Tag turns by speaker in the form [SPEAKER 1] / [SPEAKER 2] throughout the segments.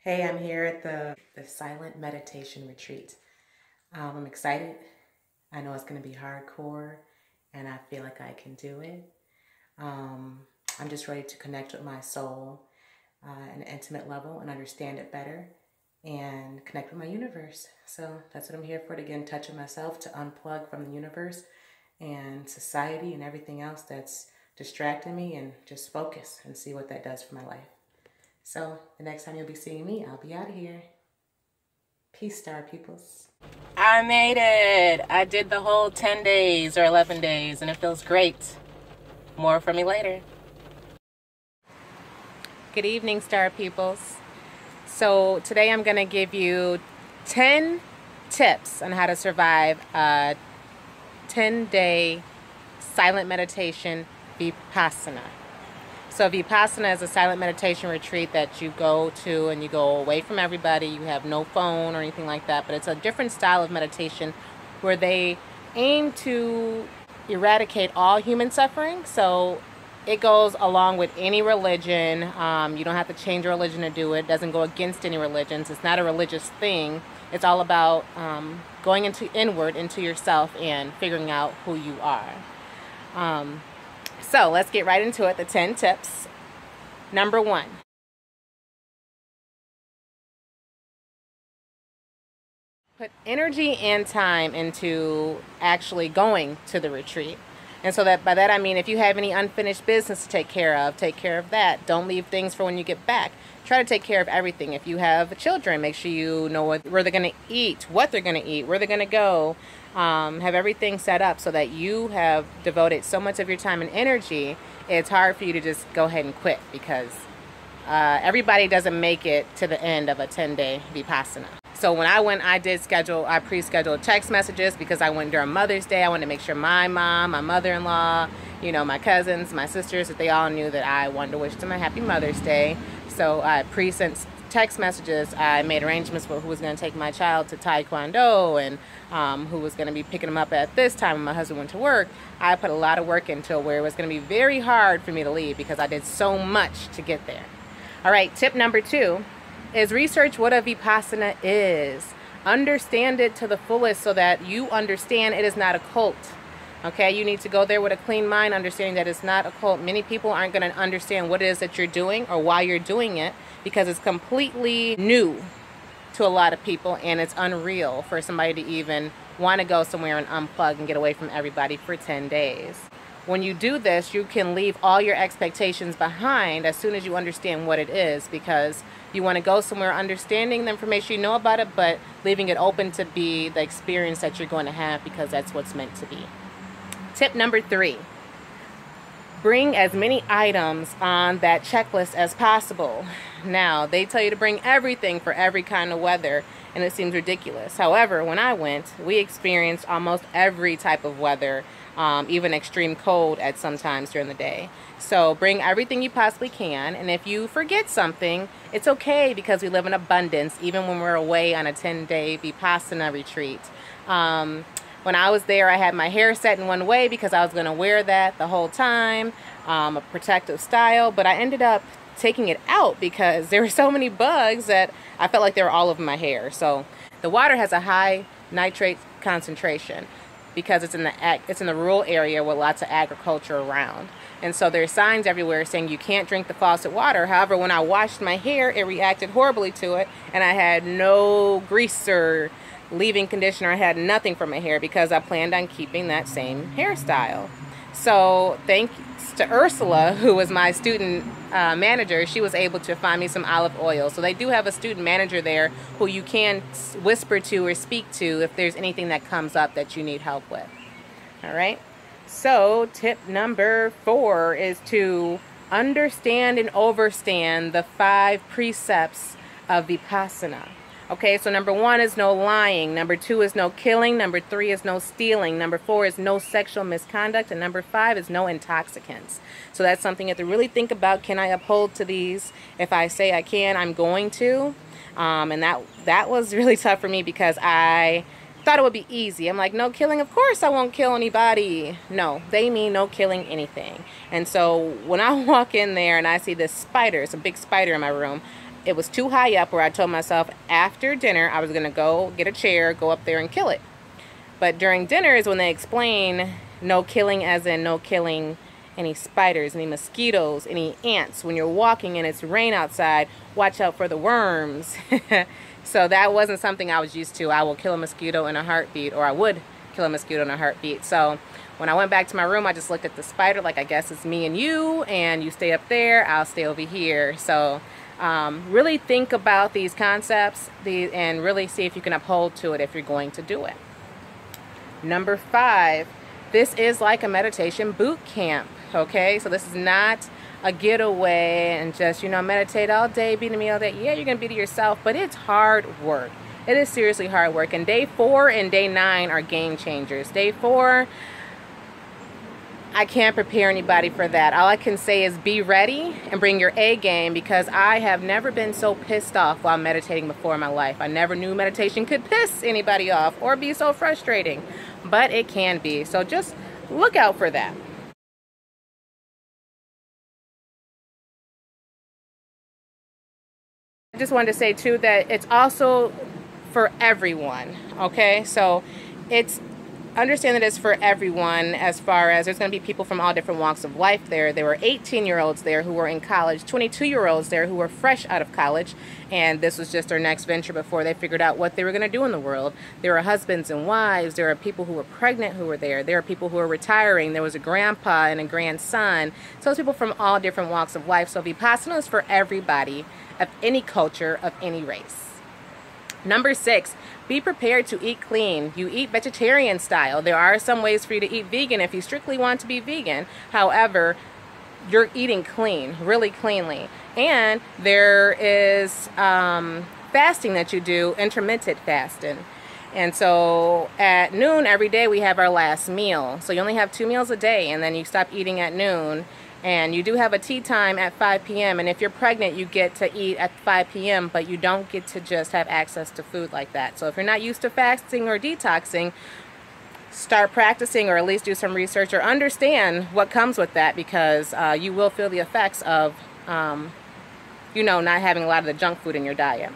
[SPEAKER 1] Hey, I'm here at the silent meditation retreat. I'm excited. I know it's going to be hardcore, and I feel like I can do it. I'm just ready to connect with my soul at an intimate level and understand it better and connect with my universe. So that's what I'm here for, to get in touch with myself, to unplug from the universe and society and everything else that's distracting me, and just focus and see what that does for my life. So the next time you'll be seeing me, I'll be out of here. Peace, star peoples. I made it. I did the whole 10 days or 11 days, and it feels great. More from me later. Good evening, star peoples. So today I'm going to give you 10 tips on how to survive a 10-day silent meditation Vipassana. So Vipassana is a silent meditation retreat that you go to, and you go away from everybody. You have no phone or anything like that, but it's a different style of meditation where they aim to eradicate all human suffering. So it goes along with any religion. You don't have to change your religion to do it. It doesn't go against any religions. It's not a religious thing. It's all about going inward into yourself and figuring out who you are. So let's get right into it, the 10 tips. Number 1. Put energy and time into actually going to the retreat. And so by that I mean, if you have any unfinished business to take care of that. Don't leave things for when you get back. Try to take care of everything. If you have children, make sure you know where they're going to eat, what they're going to eat, where they're going to go. Have everything set up so that you have devoted so much of your time and energy, it's hard for you to just go ahead and quit, because everybody doesn't make it to the end of a 10-day Vipassana. So when I went, I pre-scheduled text messages, because I went during Mother's Day. I wanted to make sure my mom, my mother-in-law, my cousins, my sisters, that they all knew that I wanted to wish them a happy Mother's Day. So I pre-sent text messages. I made arrangements for who was going to take my child to Taekwondo, and who was going to be picking him up at this time when my husband went to work. I put a lot of work into it, where it was going to be very hard for me to leave, because I did so much to get there. All right, tip number 2 is research what a Vipassana is. Understand it to the fullest so that you understand it is not a cult. Okay, you need to go there with a clean mind, understanding that it's not a cult. Many people aren't going to understand what it is that you're doing or why you're doing it, because it's completely new to a lot of people, and it's unreal for somebody to even want to go somewhere and unplug and get away from everybody for 10 days. When you do this, you can leave all your expectations behind as soon as you understand what it is, because you want to go somewhere understanding the information you know about it, but leaving it open to be the experience that you're going to have, because that's what's meant to be. Tip number 3. Bring as many items on that checklist as possible. Now, they tell you to bring everything for every kind of weather, and it seems ridiculous. However, when I went, we experienced almost every type of weather, even extreme cold at some times during the day. So bring everything you possibly can, and if you forget something, it's okay, because we live in abundance, even when we're away on a 10-day Vipassana retreat. When I was there, I had my hair set in one way because I was going to wear that the whole time, a protective style, but I ended up taking it out because there were so many bugs that I felt like they were all over my hair. So the water has a high nitrate concentration, because it's in the rural area with lots of agriculture around. And so there's signs everywhere saying you can't drink the faucet water. However, when I washed my hair, it reacted horribly to it, and I had no grease or leave-in conditioner. I had nothing for my hair, because I planned on keeping that same hairstyle. So thanks to Ursula, who was my student manager, she was able to find me some olive oil. So they do have a student manager there who you can whisper to or speak to if there's anything that comes up that you need help with. All right. So tip number 4 is to understand and overstand the 5 precepts of Vipassana. Okay, so number 1 is no lying. Number 2 is no killing. Number 3 is no stealing. Number 4 is no sexual misconduct. And number 5 is no intoxicants. So that's something you have to really think about. Can I uphold to these? If I say I can, I'm going to. And that was really tough for me, because I thought it would be easy. I'm like, no killing? Of course I won't kill anybody. No, they mean no killing anything. And so when I walk in there and I see this spider, it's a big spider in my room, it was too high up where I told myself after dinner I was going to go get a chair, go up there and kill it. But during dinner is when they explain no killing, as in no killing any spiders, any mosquitoes, any ants. When you're walking and it's rain outside, watch out for the worms. So that wasn't something I was used to. I will kill a mosquito in a heartbeat, or I would kill a mosquito in a heartbeat. So when I went back to my room, I just looked at the spider like, I guess it's me and you stay up there, I'll stay over here. So really think about these concepts and really see if you can uphold to it if you're going to do it. Number 5, this is like a meditation boot camp, okay? So this is not a getaway and just, meditate all day, be to me all day. Yeah, you're going to be to yourself, but it's hard work. It is seriously hard work. And day 4 and day 9 are game changers. Day 4, I can't prepare anybody for that. All I can say is be ready and bring your A game, because I have never been so pissed off while meditating before in my life. I never knew meditation could piss anybody off or be so frustrating, but it can be. So just look out for that. I just wanted to say too that it's also for everyone, okay? So understand that it's for everyone, as far as there's going to be people from all different walks of life there. There were 18-year-olds there who were in college, 22-year-olds there who were fresh out of college, and this was just their next venture before they figured out what they were going to do in the world. There were husbands and wives. There were people who were pregnant who were there. There were people who were retiring. There was a grandpa and a grandson. So it's people from all different walks of life. So Vipassana is for everybody, of any culture, of any race. Number 6, be prepared to eat clean. You eat vegetarian style. There are some ways for you to eat vegan if you strictly want to be vegan. However, you're eating clean, really cleanly. And there is fasting that you do, intermittent fasting. And so at noon every day we have our last meal. So you only have 2 meals a day, and then you stop eating at noon. And you do have a tea time at 5 p.m. And if you're pregnant, you get to eat at 5 p.m., but you don't get to just have access to food like that. So if you're not used to fasting or detoxing, start practicing, or at least do some research or understand what comes with that, because you will feel the effects of, not having a lot of the junk food in your diet.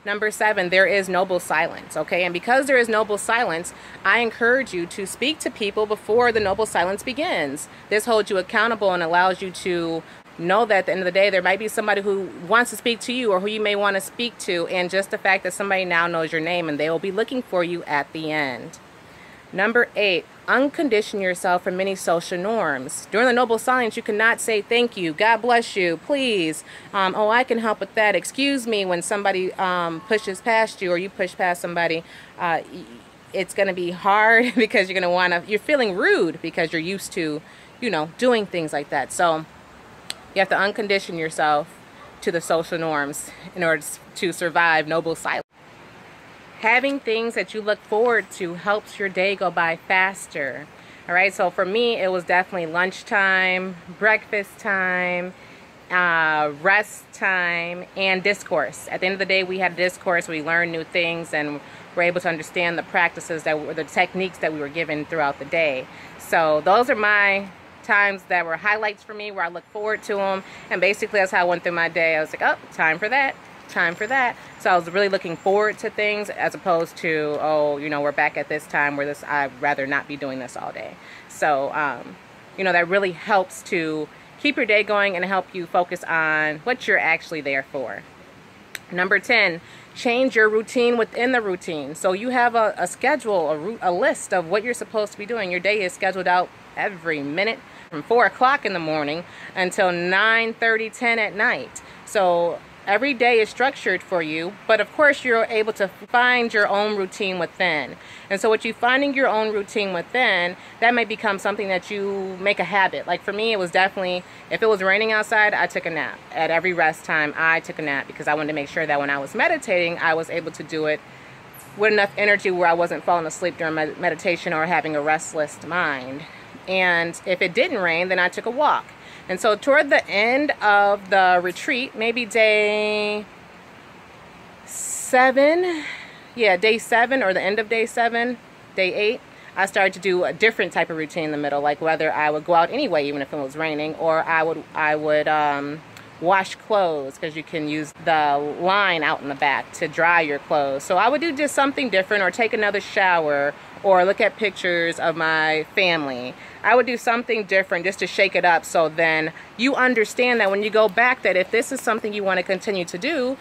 [SPEAKER 1] Number 7, there is noble silence, okay? And because there is noble silence, I encourage you to speak to people before the noble silence begins. This holds you accountable and allows you to know that at the end of the day, there might be somebody who wants to speak to you or who you may want to speak to, and just the fact that somebody now knows your name and they will be looking for you at the end. Number 8, uncondition yourself from many social norms. During the noble silence, you cannot say thank you, God bless you, please, oh, I can help with that, excuse me, when somebody pushes past you or you push past somebody. It's going to be hard because you're feeling rude because you're used to, doing things like that. So you have to uncondition yourself to the social norms in order to survive noble silence. Having things that you look forward to helps your day go by faster. All right, so for me, it was definitely lunchtime, breakfast time, rest time, and discourse. At the end of the day, we had a discourse. We learned new things and were able to understand the practices the techniques that we were given throughout the day. So those are my times that were highlights for me, where I look forward to them. And basically, that's how I went through my day. I was like, oh, time for that. Time for that. So I was really looking forward to things, as opposed to, oh, we're back at this time where I'd rather not be doing this all day. So, that really helps to keep your day going and help you focus on what you're actually there for. Number 10, change your routine within the routine. So you have a schedule, a list of what you're supposed to be doing. Your day is scheduled out every minute from 4 o'clock in the morning until 9:30, 10 at night. So every day is structured for you, but of course you're able to find your own routine within. And so what you finding your own routine within, that may become something that you make a habit. Like for me, it was definitely, if it was raining outside, I took a nap. At every rest time, I took a nap, because I wanted to make sure that when I was meditating, I was able to do it with enough energy where I wasn't falling asleep during my meditation or having a restless mind. And if it didn't rain, then I took a walk. And so toward the end of the retreat, maybe day 7, day 7 or the end of day 7, day 8, I started to do a different type of routine in the middle, like whether I would go out anyway, even if it was raining, or I would wash clothes, because you can use the line out in the back to dry your clothes. So I would do just something different, or take another shower, or look at pictures of my family. I would do something different just to shake it up, so then you understand that when you go back, that if this is something you want to continue to do,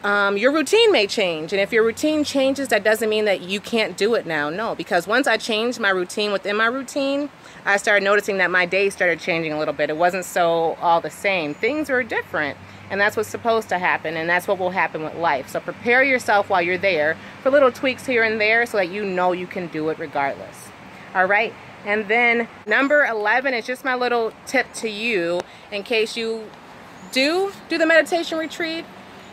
[SPEAKER 1] your routine may change. And if your routine changes, that doesn't mean that you can't do it now. No, because once I changed my routine within my routine, I started noticing that my days started changing a little bit. It wasn't so all the same. Things were different. And that's what's supposed to happen, and that's what will happen with life. So prepare yourself while you're there for little tweaks here and there, so that you know you can do it regardless. All right? And then number 11 is just my little tip to you, in case you do the meditation retreat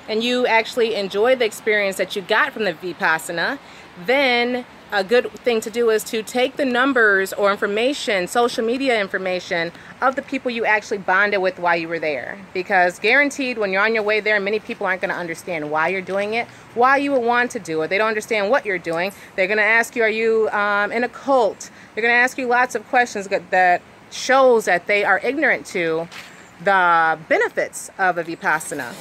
[SPEAKER 1] and you actually enjoy the experience that you got from the Vipassana. Then a good thing to do is to take the numbers or information, social media information, of the people you actually bonded with while you were there. Because guaranteed, when you're on your way there, many people aren't going to understand why you're doing it, why you would want to do it. They don't understand what you're doing. They're going to ask you, are you in a cult? They're going to ask you lots of questions that shows that they are ignorant to the benefits of a Vipassana.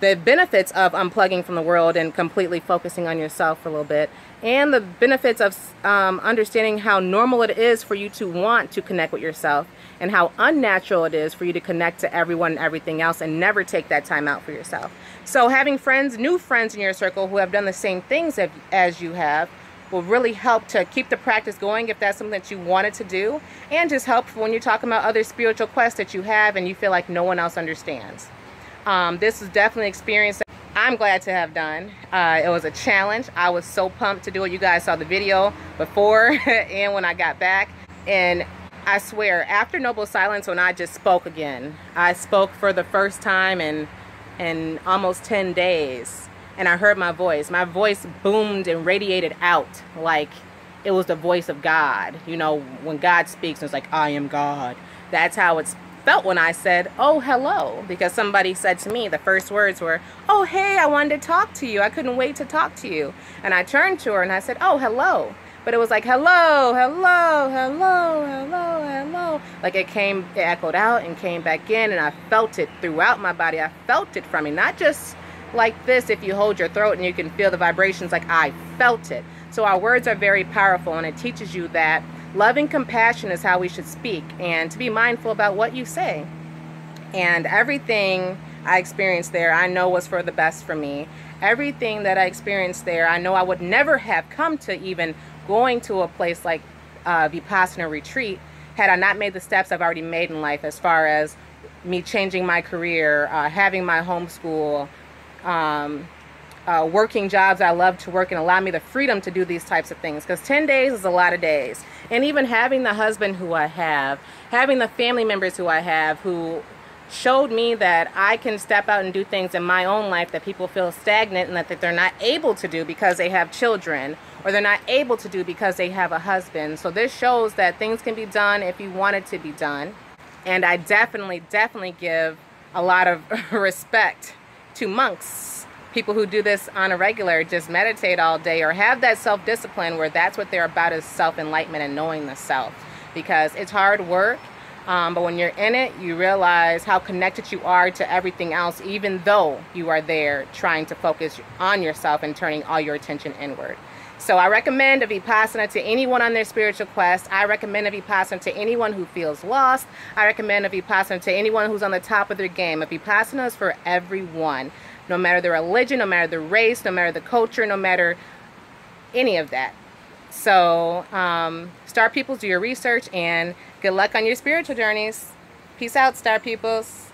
[SPEAKER 1] The benefits of unplugging from the world and completely focusing on yourself for a little bit, and the benefits of understanding how normal it is for you to want to connect with yourself, and how unnatural it is for you to connect to everyone and everything else and never take that time out for yourself. So having friends, new friends in your circle who have done the same things as you have, will really help to keep the practice going if that's something that you wanted to do, and just help when you're talking about other spiritual quests that you have and you feel like no one else understands. This is definitely an experience that I'm glad to have done. It was a challenge. I was so pumped to do it. You guys saw the video before and when I got back. And I swear, after Noble Silence, when I just spoke again, I spoke for the first time in almost 10 days. And I heard my voice. My voice boomed and radiated out like it was the voice of God. You know, when God speaks, it's like, I am God. That's how it's felt when I said, oh, hello, because somebody said to me, the first words were, oh, hey, I wanted to talk to you. I couldn't wait to talk to you. And I turned to her and I said, oh, hello. But it was like, hello, hello, hello, hello, hello. Like it echoed out and came back in, and I felt it throughout my body. I felt it from me, not just like this. If you hold your throat and you can feel the vibrations, like I felt it. So our words are very powerful, and it teaches you that love and compassion is how we should speak, and to be mindful about what you say. And everything I experienced there, I know was for the best for me. Everything that I experienced there, I know I would never have come to even going to a place like Vipassana retreat had I not made the steps I've already made in life, as far as me changing my career, having my homeschool, working jobs I love to work and allow me the freedom to do these types of things, because 10 days is a lot of days. And even having the husband who I have, having the family members who I have, who showed me that I can step out and do things in my own life that people feel stagnant and that they're not able to do because they have children, or they're not able to do because they have a husband. So this shows that things can be done if you want it to be done. And I definitely give a lot of respect to monks, people who do this on a regular, just meditate all day, or have that self-discipline where that's what they're about, is self-enlightenment and knowing the self. Because it's hard work, but when you're in it, you realize how connected you are to everything else, even though you are there trying to focus on yourself and turning all your attention inward. So I recommend a Vipassana to anyone on their spiritual quest. I recommend a Vipassana to anyone who feels lost. I recommend a Vipassana to anyone who's on the top of their game. A Vipassana is for everyone, no matter the religion, no matter the race, no matter the culture, no matter any of that. So Star Pupils, do your research, and good luck on your spiritual journeys. Peace out, Star Pupils.